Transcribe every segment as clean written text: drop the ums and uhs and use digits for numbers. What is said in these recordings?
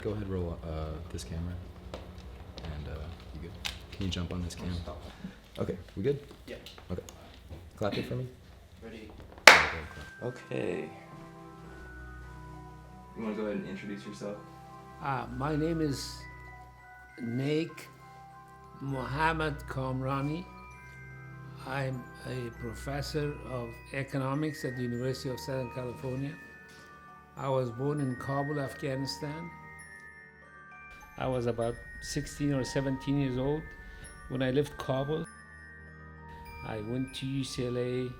go ahead, roll this camera. And you good? Can you jump on this camera? Okay, we good? Yeah. Okay. Clap it for me. Ready? Okay. You want to go ahead and introduce yourself? My name is Naik Mohammed Kamrany. I'm a professor of economics at the University of Southern California. I was born in Kabul, Afghanistan. I was about 16 or 17 years old when I left Kabul. I went to UCLA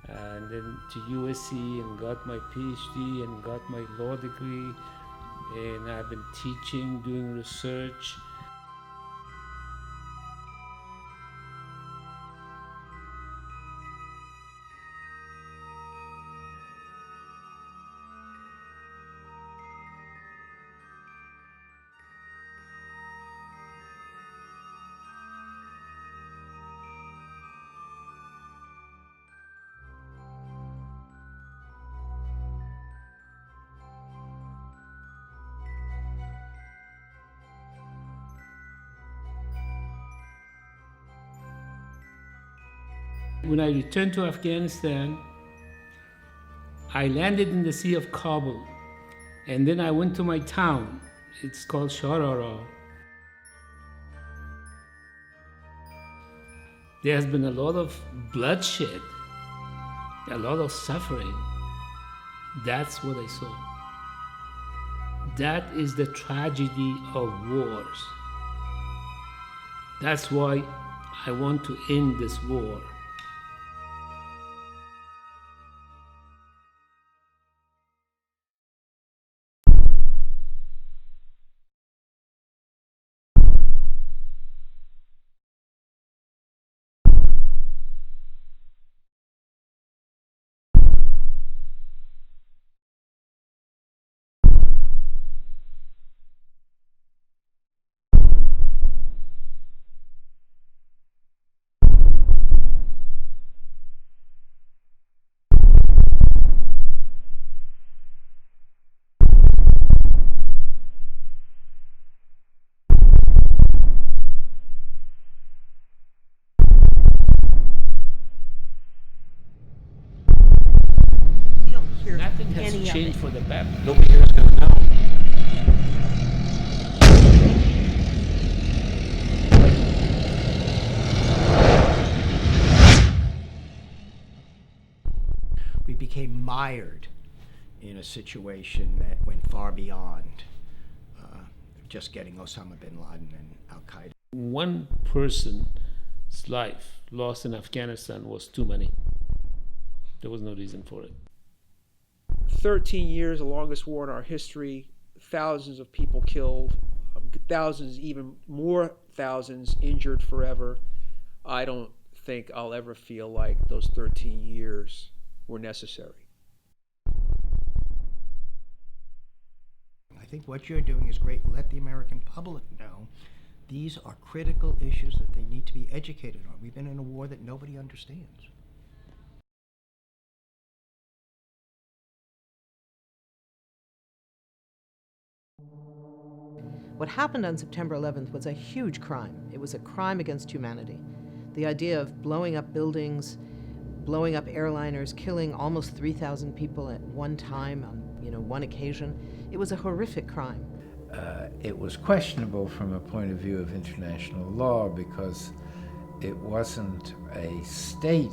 and then to USC and got my PhD and got my law degree. And I've been teaching, doing research. When I returned to Afghanistan, I landed in the Sea of Kabul, and then I went to my town. It's called Sharara. There has been a lot of bloodshed, a lot of suffering. That's what I saw. That is the tragedy of wars. That's why I want to end this war. Nothing has changed for the better. Nobody here is going to know. We became mired in a situation that went far beyond just getting Osama bin Laden and Al-Qaeda. One person's life lost in Afghanistan was too many. There was no reason for it. 13 years, the longest war in our history, thousands of people killed, thousands, even more thousands injured forever. I don't think I'll ever feel like those 13 years were necessary. I think what you're doing is great. Let the American public know these are critical issues that they need to be educated on. We've been in a war that nobody understands. What happened on September 11th was a huge crime. It was a crime against humanity. The idea of blowing up buildings, blowing up airliners, killing almost 3,000 people at one time on one occasion, it was a horrific crime. It was questionable from a point of view of international law because it wasn't a state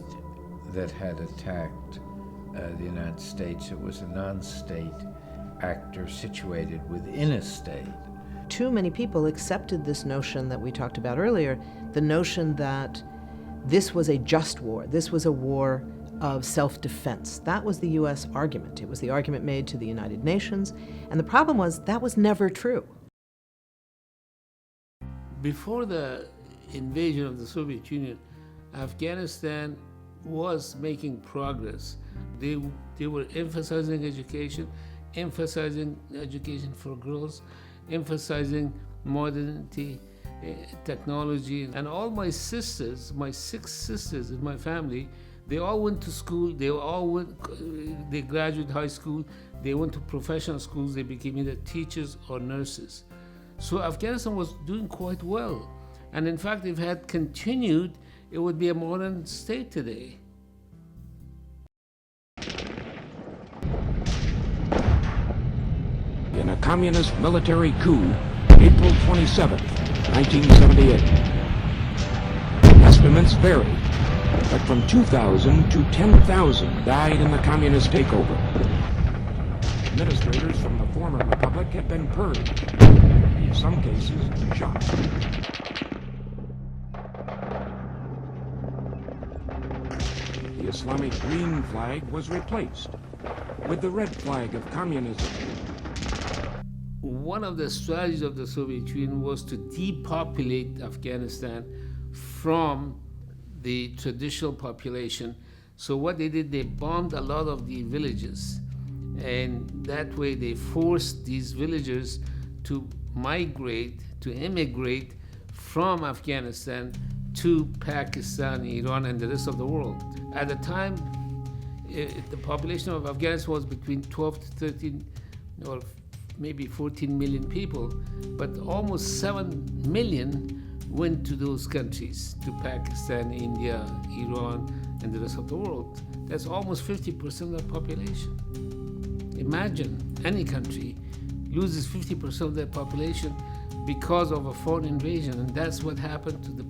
that had attacked the United States. It was a non-state actor situated within a state. Too many people accepted this notion that we talked about earlier, the notion that this was a just war. This was a war of self-defense. That was the U.S. argument. It was the argument made to the United Nations, and the problem was that was never true. Before the invasion of the Soviet Union, Afghanistan was making progress. They were emphasizing education for girls, emphasizing modernity, technology. And all my sisters, my 6 sisters in my family, They all went to school. They graduated high school. They went to professional schools. They became either teachers or nurses. So Afghanistan was doing quite well. And in fact, if it had continued, it would be a modern state today. In a communist military coup, April 27, 1978. Estimates vary, but from 2,000 to 10,000 died in the communist takeover. Administrators from the former republic had been purged, in some cases shot. The Islamic green flag was replaced with the red flag of communism. One of the strategies of the Soviet Union was to depopulate Afghanistan from the traditional population. So what they did, they bombed a lot of the villages. And that way they forced these villagers to migrate, to immigrate from Afghanistan to Pakistan, Iran, and the rest of the world. At the time, the population of Afghanistan was between 12 to 13 or maybe 14 million people, but almost 7 million went to those countries, to Pakistan, India, Iran, and the rest of the world. That's almost 50% of the population. Imagine any country loses 50% of their population because of a foreign invasion, and that's what happened to the people.